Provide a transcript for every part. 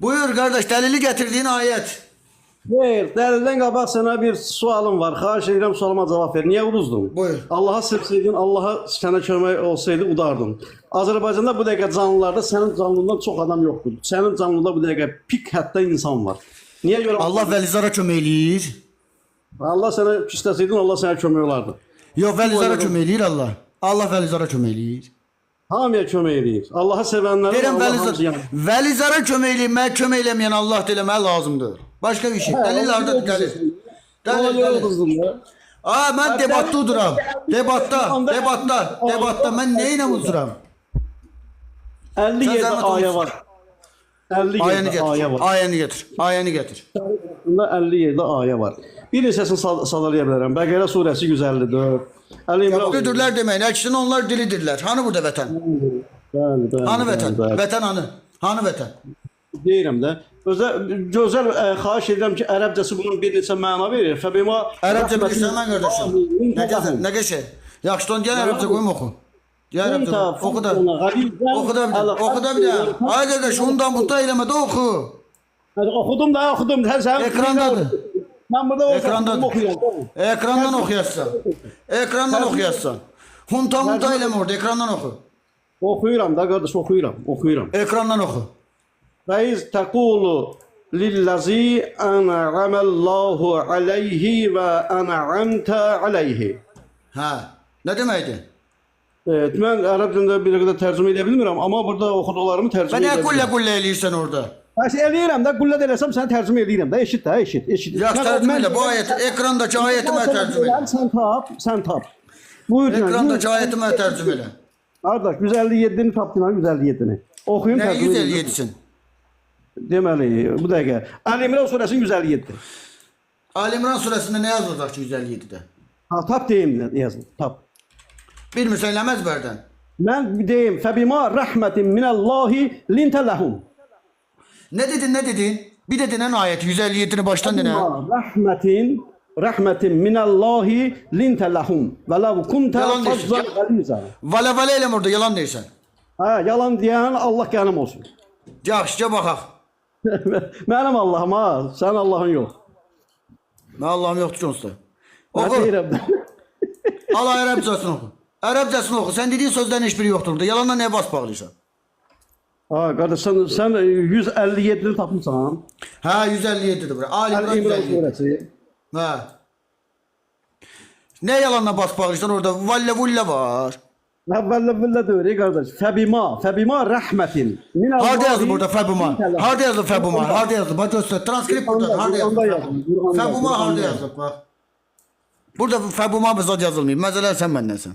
Buyur kardeş, delili getirdiğin ayet. Hayır, dəlildən qabaq sənə bir sualım var. Xahiş edirəm, sualıma cavab ver. Niyə uduzdun? Buyur. Allah'a sevseydin, Allah'a sənə kömək olsaydı udardın. Azərbaycanda bu dəqiqə canlılarda sənin canlından çox adam yoxdur. Sənin canlında bu dəqiqə pik həddə insan var. Niyə görə? Allah Vəlizara kömək eləyir. Allah sənə istəsəydin, Allah sənə kömək olardı. Yox, Vəlizara kömək eləyir Allah. Allah Vəlizara kömək eləyir. Hamıya kömək eləyir. Allah'a sevənlərə Deyirəm Allah hamısı yanır. Vəlizara kömək eləyir, mənə kömək eləməyən Allah deməyə lazımdır. Başqa bir şey. Dəlil hardadır, dəlil. Dəlil. Aa, mən debatda uduram. Debatda. Mən nə ilə uduram? 57 ayə var. 57 ayə var. Ayəni getir. Bunda 57 ayə var. Bir neçəsini sadalaya bilərəm. Bəqərə surəsi 154. Əli İmran. Düdürlər deməyin, əksinə onlar dilidirlər. Hanı burada vətən? Bəli. Hanı vətən? Vətən hanı? Hanı vətən? Deyirəm də. Gözəl xahiş edirəm ki, ərəbcəsi bunun bir neçə məna verir. Fəbima Ərəbcə bilirsən mən qardaşım. Nə qəşəng. Yaxşı, on gəl ərəbcə qoyum oxu. Gəl ərəbcə oxu da. Oxu da bir də. Ay qardaş, ondan burada eləmə də oxu. Oxudum. Ekrandadır. Mən burada Ekrandan oxuyassan. Hunta eləmə orada, ekrandan oxu. Oxuyuram da qardaş, oxuyuram. Ekrandan oxu. Fəiz təqulu lilləzi ən'amallahu aleyhi və ən'amtə aleyhi. Hə, nə deməkdir? Mən ərəbcəndə bir qədər tərcümə edə bilmirəm, amma burada oxuduqlarımı tərcümə Və edə nə bilmirəm. qullə eləyirsən orada? Eləyirəm də, qullə eləsəm sənə tərcümə eləyirəm də, eşit. Yaxşı, tərcümə elə, bu ayət, ekrandakı ayəti mənə tərcümə elə. Sən tap. Buyur. Ekrandakı ayəti mənə tərcümə elə. Qardaş, 157-ni tapdın ha, 157-ni. Oxuyum Nə tərcümə edeyim. 157-sin? Deməli, bu dəqiqə. Əli İmran surəsinin 157. Ali İmran surəsində nə yazılacaq ki 157-də? Ha, tap deyim yazın, tap. Bilmirsən eləməz bərdən. Mən deyim, fəbima rəhmətin minəllahi lintə ləhum. Nə dedin? Bir də denən ayət 157-ni başdan denə. Rəhmətin minəllahi lintə ləhum. Və ləv kuntə fazzan qəliza. Valə eləm orada, yalan deyirsən. Hə, yalan deyən Allah qənim olsun. Yaxşıca baxaq. Mənim Allahım ha, sənin Allahın yox. Mən Allahım yoxdur ki onsuz da. Mən Oxu. deyirəm. Allah ərəbcəsini oxu. Ərəbcəsini oxu. Sən dediyin sözlərin heç biri yoxdur burada. Yalanla nəyə bas bağlayırsan? Ha, qardaş, sən 157-ni tapmışsan. Hə, 157-dir bura. Ali İmran İmran surəsi. Hə. Nə yalanla bas bağlayırsan orada? Vallə var. Əvvəllə deyir, qardaş. Fəbima rəhmətin minəllahi. Harda yazılıb burada Fəbuma? Harda yazılıb Fəbuma? Harda yazılıb? Bax göstər. Transkript burada. Harda yazılıb? Fəbuma harda yazılıb? Bax. Burada Fəbuma bizad yazılmayıb. Məzələr sən məndənsən.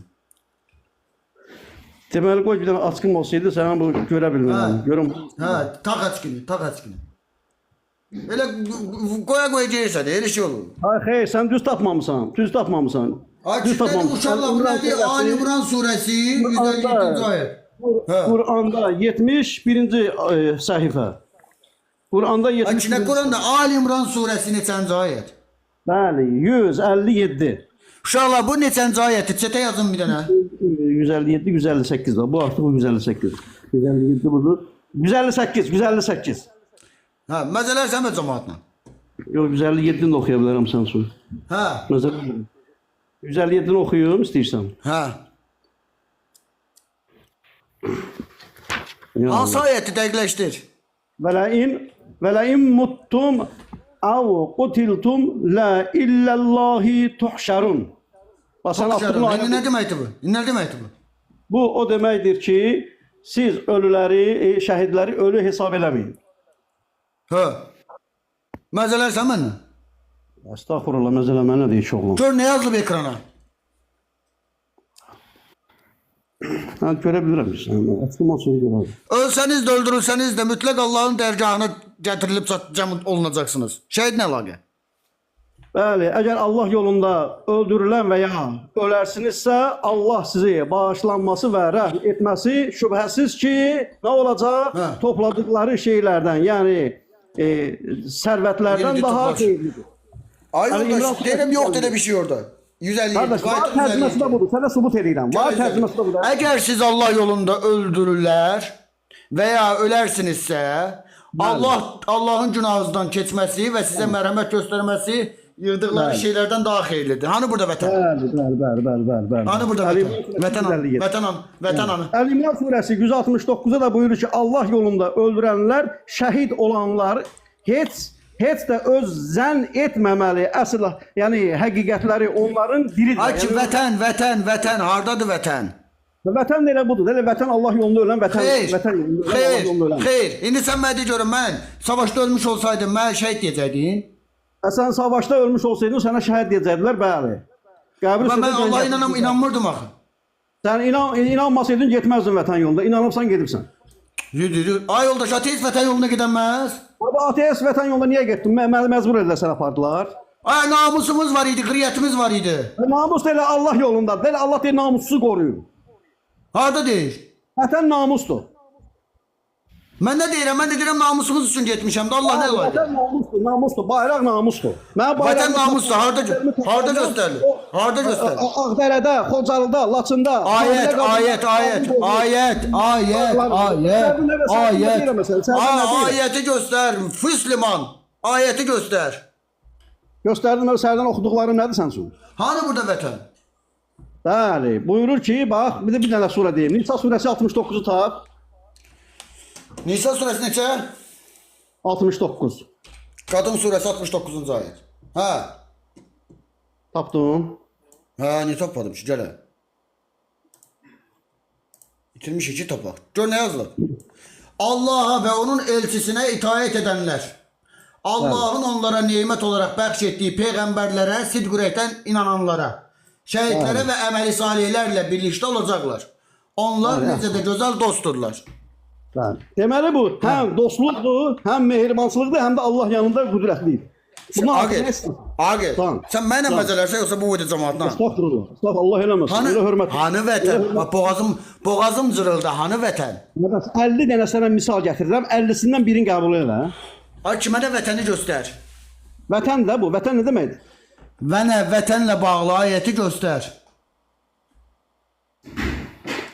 Deməli, qoy bir dənə açqım olsaydı, sənə bu görə bilmərəm. Görüm. Hə, taq açqını. Elə qoya gəlirsən, elə şey olur. Ay xeyr, sən düz tapmamısan. Uşaqlar bu nədir? Ali İmran surəsi 157-ci ayət. Quranda 71-ci səhifə. Quranda 71. Nə Quranda Ali İmran surəsi neçənci ayət? Bəli, 157. Uşaqlar bu neçənci ayəti çətə yazın bir dənə. 157, 158 var. Bu artıq bu 158. 157 budur. 158. Hə, məzələr sən və cəmaatla. Yox, 157-ni də oxuya bilərəm sən sonra. Hə. Məsələn, 157-ni oxuyum istəyirsən. Hə. Hansı ayəti dəqiqləşdir? Vələin muttum av qutiltum la illəllahi tuhşarun. Nə deməkdir bu? Bu o deməkdir ki, siz ölüləri, şəhidləri ölü hesab eləməyin. Hə. Məzələr sən mənlə? Estağfurullah, məzələ mənə də iş oğlum. Gör nə yazılıb ekrana? Mən görə bilirəm sən. Açılma sözü görürəm. Ölsəniz də, öldürülsəniz də mütləq Allahın dərgahına gətirilib cəm olunacaqsınız. Şəhid nə əlaqə? Bəli, əgər Allah yolunda öldürülən və ya ölərsinizsə, Allah sizi bağışlanması və rəhm etməsi şübhəsiz ki, nə olacaq? Topladıqları şeylərdən, yəni sərvətlərdən daha xeyirlidir. Ay yoldaş, deyirəm yoxdur elə bir şey orada. 157. Qardaş, var tərcüməsi də budur. Sənə sübut edirəm. Var tərcüməsi də budur. Əgər siz Allah yolunda öldürürlər və ya ölərsinizsə, Allah'ın günahınızdan keçməsi və sizə mərhəmət göstərməsi yığdıqları şeylərdən daha xeyirlidir. Hani burada vətən? Bəli. Hani burada vətən? Vətən hanı? Əl-İmran surəsi 169-da da buyurur ki, Allah yolunda öldürənlər, şəhid olanlar heç də öz zənn etməməli. Əsl, yəni həqiqətləri onların diridir. Ay ki, vətən, hardadır vətən? Vətən elə budur. Elə vətən Allah yolunda ölən vətən. Xeyr. İndi sən mənə görüm, mən savaşda ölmüş olsaydım, mən şəhid deyəcəkdin. Sən savaşda ölmüş olsaydın, sənə şəhid deyəcəkdilər, bəli. Mən Allah'a inanmırdım axı. Sən inanmasaydın getməzdin vətən yolunda. İnanırsan gedibsən. Ay yoldaş, ateist vətən yoluna gedəməz. Ateist vətən yolunda niyə getdin? Məcbur edilər sənə apardılar. Ay namusumuz var idi, qiriyyətimiz var idi. Namus da elə Allah yolunda. Elə Allah deyir namussuzu qoruyur. Harada deyir? Vətən namusdur. Mən nə deyirəm? Mən də deyirəm namusumuz üçün getmişəm də Allah nə olaydı? Vətən namusdur, bayraq namusdur. Vətən namusdur, harda göstərilir? Harda göstərilir? Ağdərədə, Xocalıda, Laçında. Ayəti göstər, Müslüman. Ayəti göstər. Göstərdim, sərdən oxuduqlarım nədir sən üçün? Hani burada vətən? Bəli, buyurur ki, bax, bir də bir dənə surə deyim. Nisa surəsi 69-u tap. Nisa surəsi neçə? 69. Qadın surəsi 69-cu ayət. Hə. Tapdım. Hə, niyə tapmadım ki, gələ. İtirmiş iki tapaq. Gör nə yazılır? Allah'a və onun elçisinə itaət edənlər. Allah'ın onlara nimət olaraq bəxş etdiyi peyğəmbərlərə, sidq ürəkdən inananlara, şəhidlərə və əməli salihlərlə birlikdə olacaqlar. Onlar necə də gözəl dostdurlar. Deməli bu həm dostluqdur, həm mehribançılıqdır, həm də Allah yanında qüdrətlidir. Agil, sən mənlə məzələrsə yoxsa bu uydu cəmaatla? Estağfurullah, Allah eləməsin. Hanı vətən? Boğazım cırıldı, hanı vətən? 50 dənə sənə misal gətirirəm, 50-sindən birini qəbul elə. Ay ki, mənə vətəni göstər. Vətən də bu, vətən nə deməkdir? Mənə vətənlə bağlı ayəti göstər.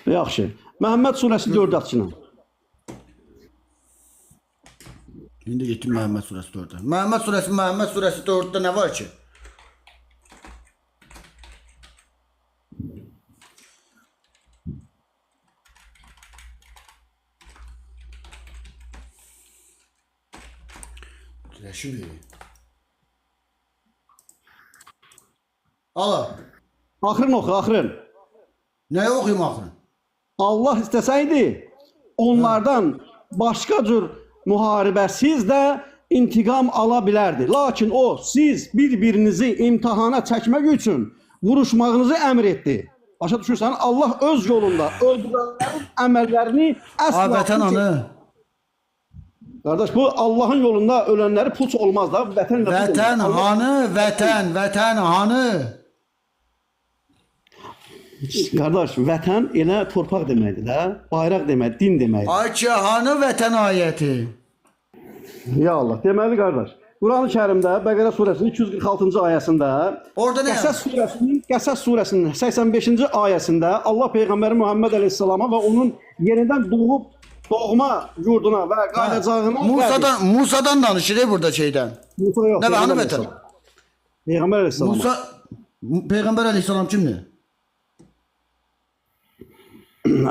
Yaxşı. Məhəmməd surəsi 4-cü. İndi getdim Məhəmməd surəsi 4-də. Məhəmməd surəsi 4-də nə var ki? Şimdi. Ala. Axırın oxu, axırın. Nəyi oxuyum axırın? Allah istəsəydi, onlardan başqa cür müharibəsiz də intiqam ala bilərdi. Lakin o, siz bir-birinizi imtihana çəkmək üçün vuruşmağınızı əmr etdi. Başa düşürsən, Allah öz yolunda öldürənlərin əməllərini əsla... Vətən anı. Qardaş, bu Allahın yolunda ölənləri puç olmaz da. Vətən hanı, vətən hanı. Qardaş, vətən elə torpaq deməkdir də, bayraq deməkdir, din deməkdir. Ay ki, hanı vətən ayəti? Ya Allah, deməli qardaş, Quran-ı Kərimdə Bəqərə surəsinin 246-cı ayəsində, Qəsəs surəsinin 85-ci ayəsində Allah Peyğəmbəri Muhammed Əleyhisselama və onun yenidən doğma yurduna və qayıdacağına... Musadan danışır burada şeydən. Musa yox. Nə və hanı vətən? Peyğəmbər Əleyhisselama. Peyğəmbər Əleyhisselam kimdir?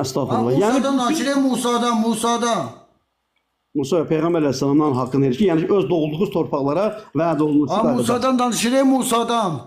Estağfurullah. Musadan danışır, Musadan. Musa Peyğəmbər Əleyhisselamdan haqqını verir ki, yəni öz doğulduğunuz torpaqlara vəd olunması. Musadan danışır, Musadan.